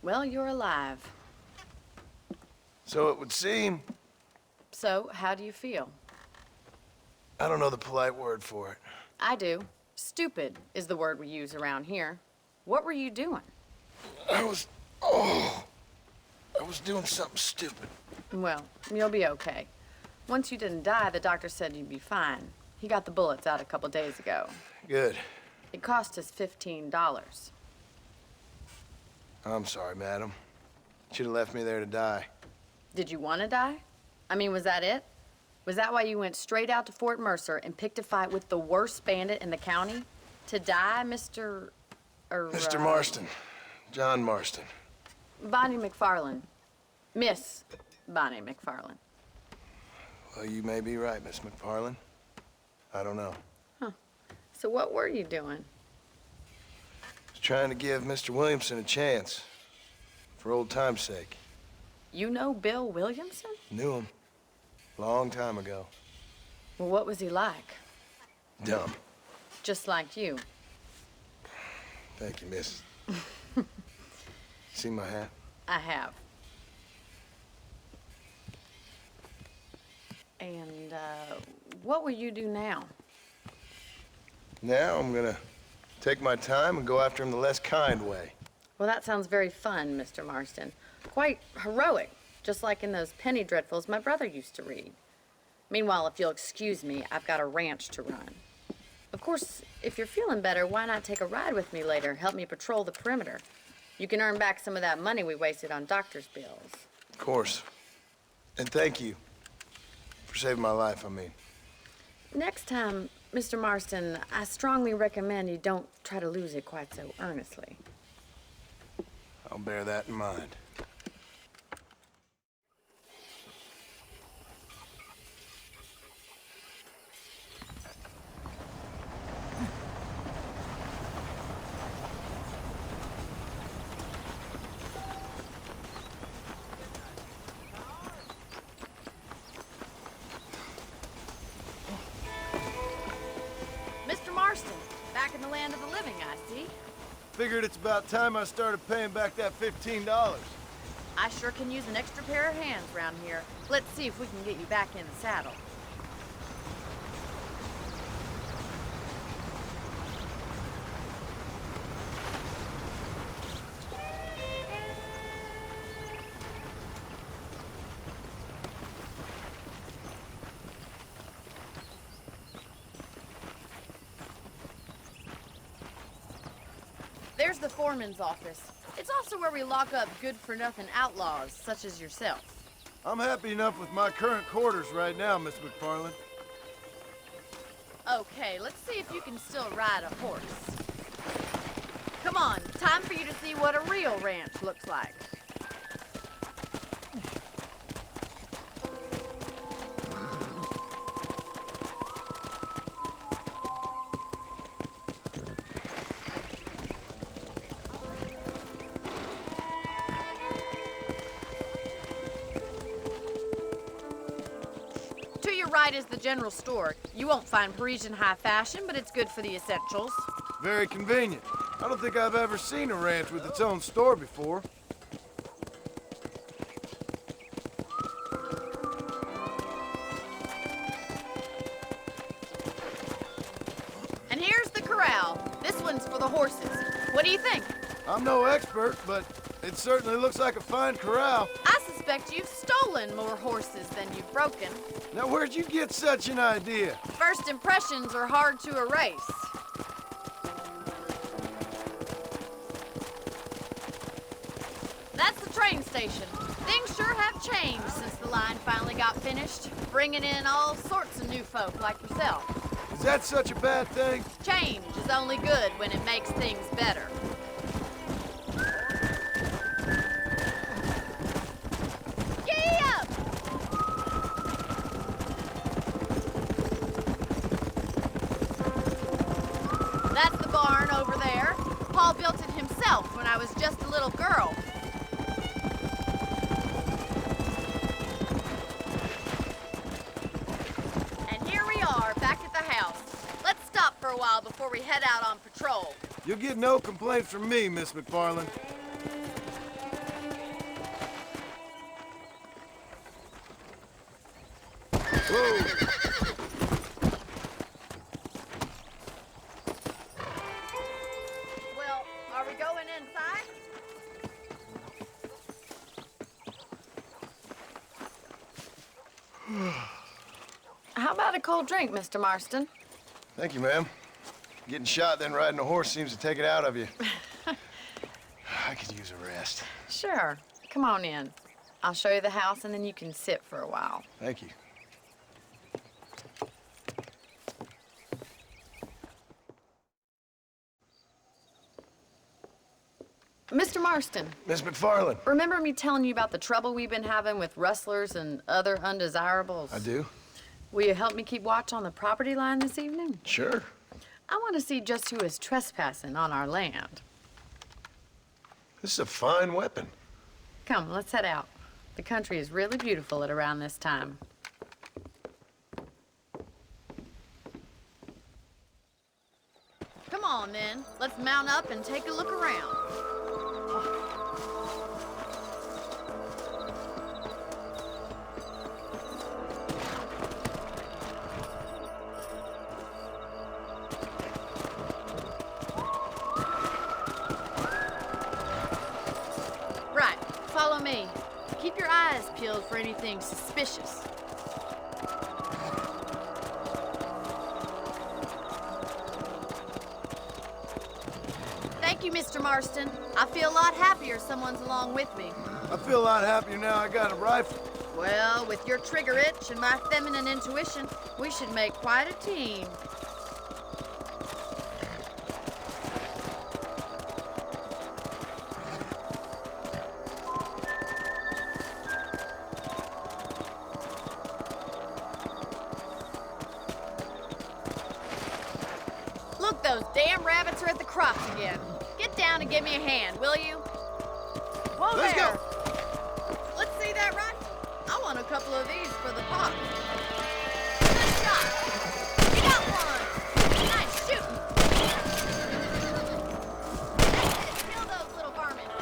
Well, you're alive. So it would seem. So, how do you feel? I don't know the polite word for it. I do. Stupid is the word we use around here. What were you doing? I was doing something stupid. Well, you'll be okay. Once you didn't die, the doctor said you'd be fine. He got the bullets out a couple days ago. Good. It cost us $15. I'm sorry, madam. Should have left me there to die. Did you want to die? I mean, was that it? Was that why you went straight out to Fort Mercer and picked a fight with the worst bandit in the county? To die, Mr. Mr. Marston. John Marston. Bonnie MacFarlane. Miss Bonnie MacFarlane. Well, you may be right, Miss MacFarlane. I don't know. Huh. So what were you doing? Was trying to give Mr. Williamson a chance. For old time's sake. You know Bill Williamson? Knew him. Long time ago. Well, what was he like? Dumb. Just like you. Thank you, miss. See my hat? I have. And, what will you do now? Now I'm gonna take my time and go after him the less kind way. Well, that sounds very fun, Mr. Marston. Quite heroic, just like in those penny dreadfuls my brother used to read. Meanwhile, if you'll excuse me, I've got a ranch to run. Of course, if you're feeling better, why not take a ride with me later? Help me patrol the perimeter. You can earn back some of that money we wasted on doctor's bills. Of course. And thank you. For saving my life, I mean. Next time, Mr. Marston, I strongly recommend you don't try to lose it quite so earnestly. I'll bear that in mind. Mr. Marston, back in the land of the living, I see. Figured it's about time I started paying back that $15. I sure can use an extra pair of hands around here. Let's see if we can get you back in the saddle. There's the foreman's office. It's also where we lock up good-for-nothing outlaws, such as yourself. I'm happy enough with my current quarters right now, Miss MacFarlane. Okay, let's see if you can still ride a horse. Come on, time for you to see what a real ranch looks like. To your right is the general store. You won't find Parisian high fashion, but it's good for the essentials. Very convenient. I don't think I've ever seen a ranch with its own store before. And here's the corral. This one's for the horses. What do you think? I'm no expert, but it certainly looks like a fine corral. I suspect you've stolen more horses than you've broken. Now, where'd you get such an idea? First impressions are hard to erase. That's the train station. Things sure have changed since the line finally got finished, bringing in all sorts of new folk like yourself. Is that such a bad thing? Change is only good when it makes things better. Giddy up! That's the barn over there. Paul built it himself when I was just a little girl. And here we are, back at the house. Let's stop for a while before we head out on patrol. You'll get no complaints from me, Miss MacFarlane. Well, are we going inside? How about a cold drink, Mr. Marston? Thank you, ma'am. Getting shot, then riding a horse seems to take it out of you. I could use a rest. Sure. Come on in. I'll show you the house, and then you can sit for a while. Thank you. Mr. Marston, Miss MacFarlane. remember me telling you about the trouble we've been having with rustlers and other undesirables? I do? Will you help me keep watch on the property line this evening? Sure. I want to see just who is trespassing on our land. This is a fine weapon. Come, let's head out. The country is really beautiful at around this time. Come on, then. Let's mount up and take a look around. Right, follow me. Keep your eyes peeled for anything suspicious. Thank you, Mr. Marston. I feel a lot happier someone's along with me. I feel a lot happier now I got a rifle. Well, with your trigger itch and my feminine intuition, we should make quite a team. Look, those damn rabbits are at the crops again. Get down and give me a hand, will you? Whoa, Let's there. go. Let's see that rifle. I want a couple of these for the pot. Good shot. You got one. Nice shooting. Kill those little varmints.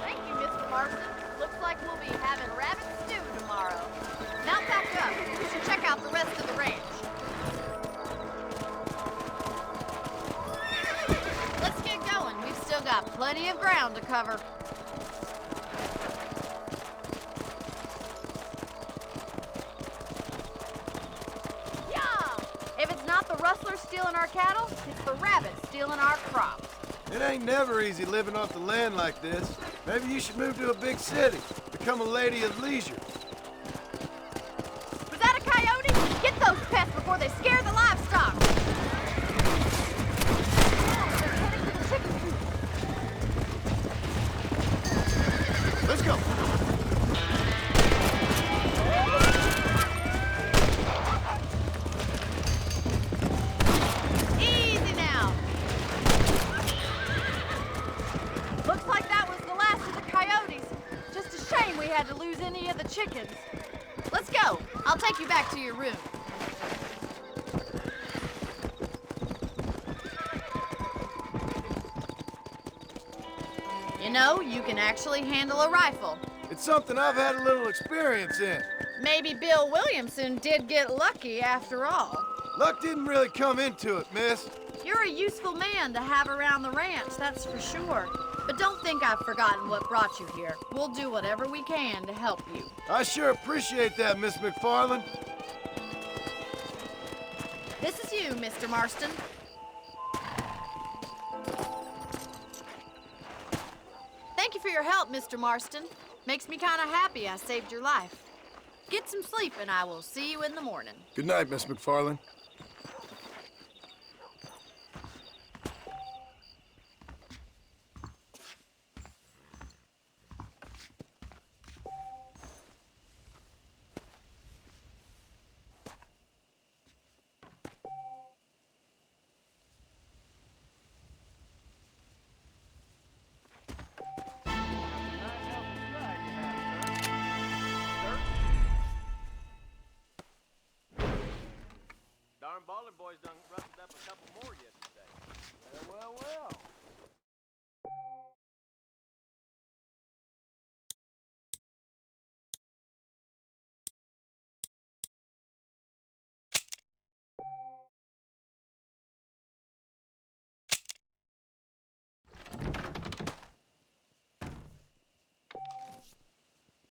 Thank you, Mr. Marston. Looks like we'll be having rabbit stew tomorrow. Mount back up. We should check out the rest of the ranch. Let's get going. We've still got plenty of ground to cover. Yeah! If it's not the rustlers stealing our cattle, it's the rabbits stealing our crops. It ain't never easy living off the land like this. Maybe you should move to a big city, become a lady of leisure. Was that a coyote? Get those pests before they scare the livestock. They're heading to the chicken coop. Let's go. Easy now. Looks like that was the last of the coyotes. Just a shame we had to lose any of the chickens. Let's go. I'll take you back to your room. You know, you can actually handle a rifle. It's something I've had a little experience in. Maybe Bill Williamson did get lucky after all. Luck didn't really come into it, miss. You're a useful man to have around the ranch, that's for sure. But don't think I've forgotten what brought you here. We'll do whatever we can to help you. I sure appreciate that, Miss MacFarlane. This is you, Mr. Marston. Thank you for your help, Mr. Marston. Makes me kind of happy I saved your life. Get some sleep and I will see you in the morning. Good night, Miss MacFarlane. Darn baller boys done rustled up a couple more yesterday. Well,